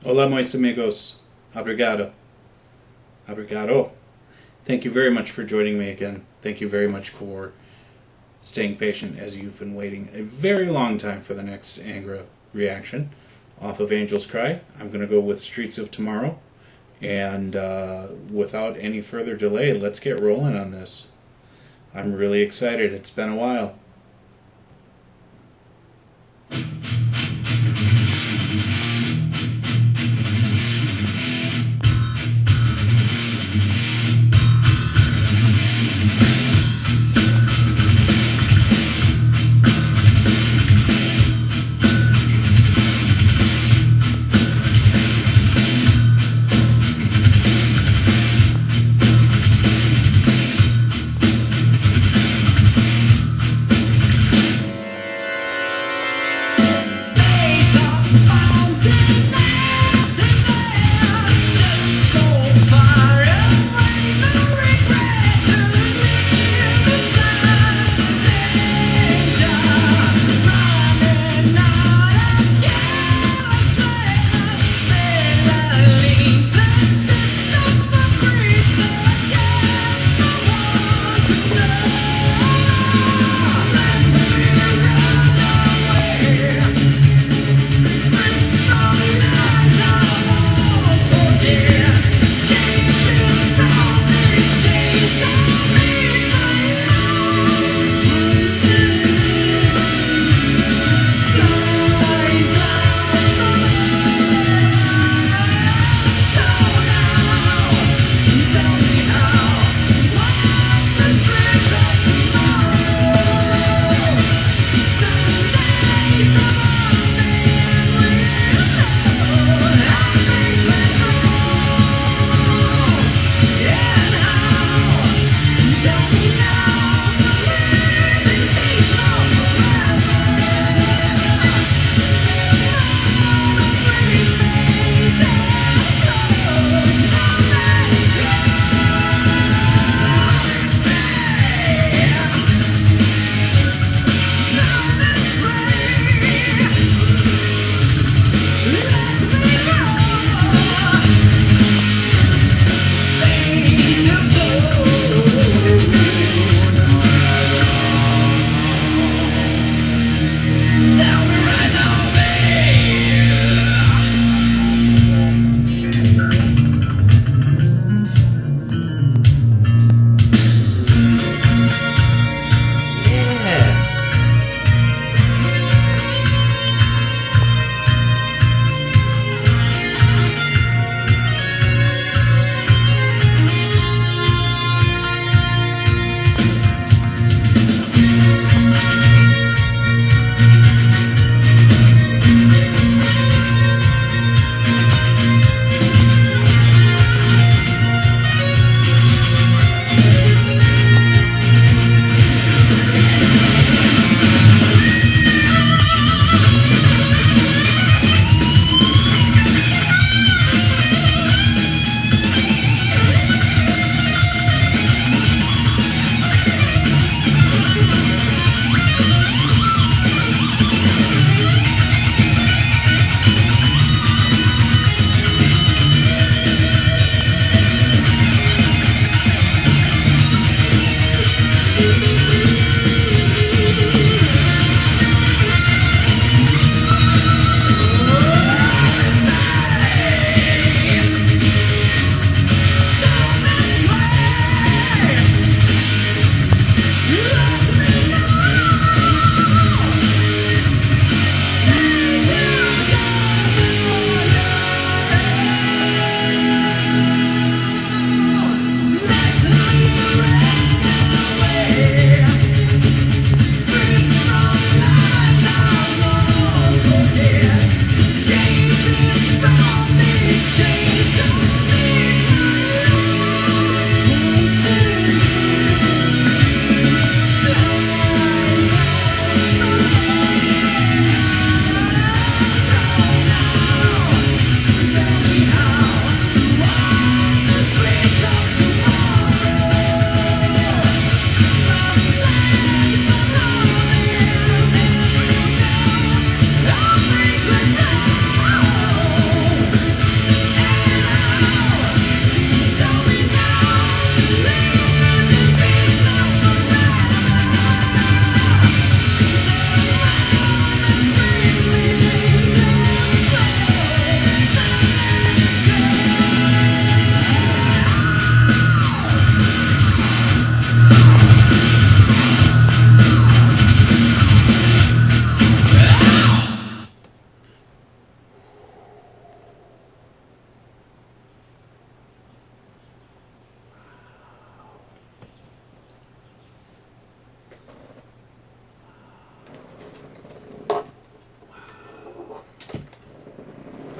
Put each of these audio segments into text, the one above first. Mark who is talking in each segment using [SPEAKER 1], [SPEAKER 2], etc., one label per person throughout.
[SPEAKER 1] Hola, meus amigos. Obrigado. Obrigado. Thank you very much for joining me again. Thank you very much for staying patient as you've been waiting a very long time for the next Angra reaction off of Angel's Cry. I'm going to go with Streets of Tomorrow. And without any further delay, let's get rolling on this. I'm really excited. It's been a while.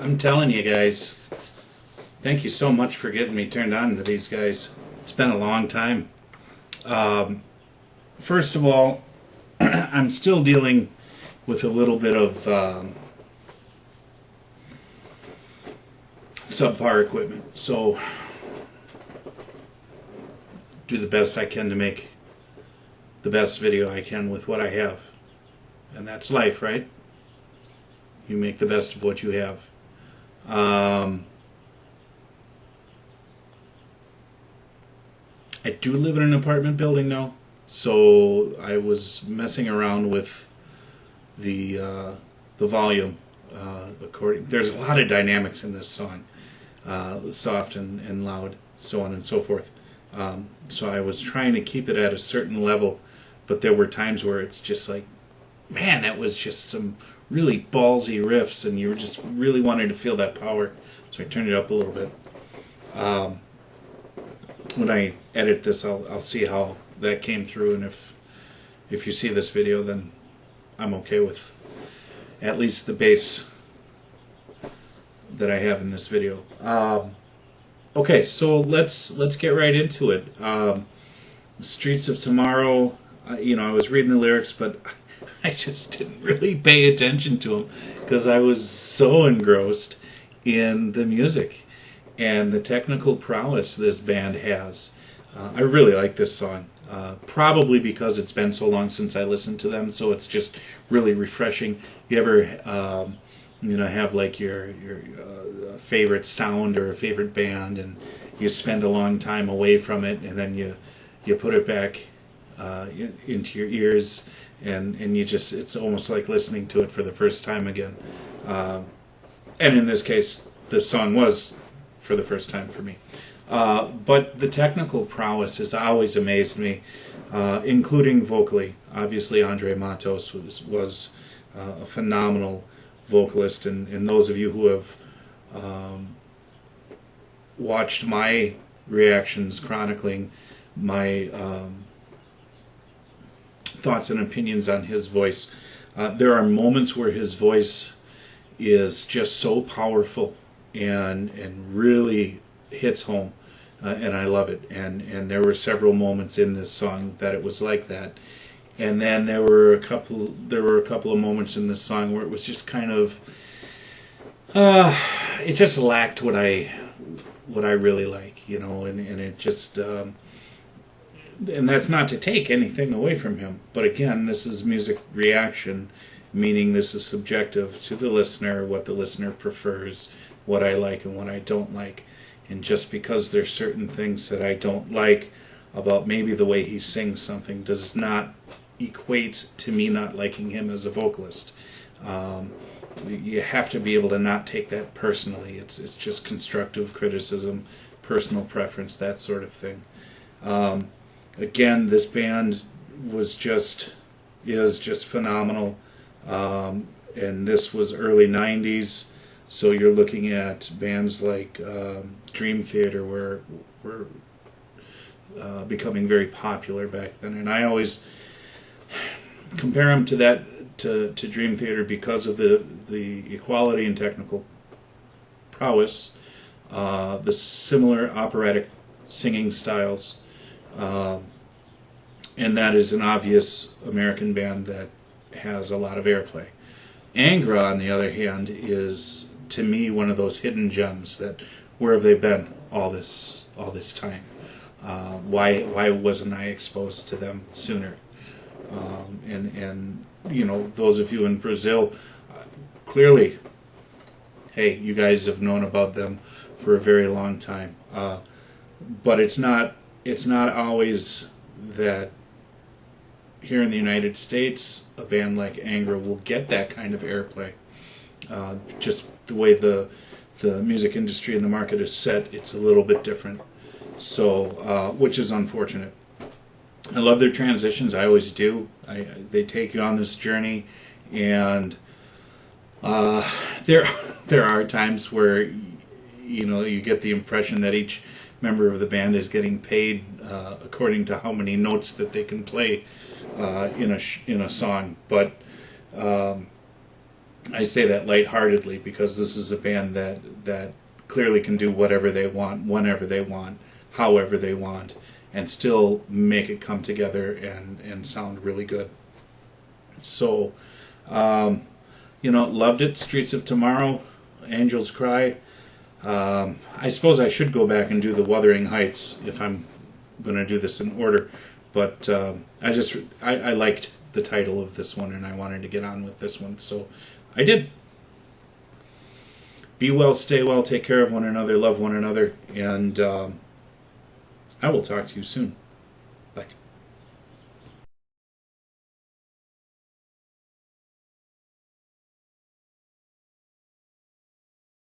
[SPEAKER 1] I'm telling you guys, thank you so much for getting me turned on to these guys. It's been a long time. First of all, I'm still dealing with a little bit of subpar equipment, so do the best I can to make the best video I can with what I have. And that's life, right? You make the best of what you have. I do live in an apartment building now, so I was messing around with the volume. There's a lot of dynamics in this song, soft and loud, so on and so forth. So I was trying to keep it at a certain level, but there were times where it's just like, man, that was just some really ballsy riffs, and you were just really wanting to feel that power. So I turned it up a little bit. When I edit this, I'll see how that came through, and if you see this video, then I'm okay with at least the bass that I have in this video. Okay, so let's get right into it. Streets of Tomorrow. I was reading the lyrics, but I just didn't really pay attention to them because I was so engrossed in the music and the technical prowess this band has. I really like this song, probably because it's been so long since I listened to them, so it's just really refreshing. You ever have like your favorite sound or a favorite band, and you spend a long time away from it, and then you put it back into your ears, and it's almost like listening to it for the first time again. And in this case, the song was for the first time for me. But the technical prowess has always amazed me, including vocally. Obviously, Andre Matos was a phenomenal vocalist, and those of you who have watched my reactions chronicling my thoughts and opinions on his voice, there are moments where his voice is just so powerful and really hits home, and I love it. And there were several moments in this song that it was like that. And then there were a couple of moments in this song where it was just kind of it just lacked what I really like, and it just and that's not to take anything away from him, but again, this is music reaction, meaning this is subjective to the listener, what the listener prefers, what I like and what I don't like. And just because there's certain things that I don't like about maybe the way he sings something does not equate to me not liking him as a vocalist. You have to be able to not take that personally. It's just constructive criticism, personal preference, that sort of thing. Again, this band is just phenomenal. And this was early 90s, so you're looking at bands like Dream Theater were becoming very popular back then, and I always compare them to Dream Theater because of the equality and technical prowess, the similar operatic singing styles, and that is an obvious American band that has a lot of airplay. Angra, on the other hand, is to me one of those hidden gems that where have they been all this time? Why wasn't I exposed to them sooner? And those of you in Brazil, clearly, hey, you guys have known about them for a very long time. But it's not always that here in the United States a band like Angra will get that kind of airplay. Just the way the music industry and the market is set, it's a little bit different. So, which is unfortunate. I love their transitions. I always do. They take you on this journey, and there are times where you get the impression that each member of the band is getting paid according to how many notes that they can play in a song. But I say that lightheartedly because this is a band that clearly can do whatever they want, whenever they want, however they want, and still make it come together and sound really good. So, loved it. Streets of Tomorrow, Angels Cry. I suppose I should go back and do the Wuthering Heights if I'm going to do this in order, but I liked the title of this one and I wanted to get on with this one, so I did. Be well, stay well, take care of one another, love one another, and I will talk to you soon. Bye.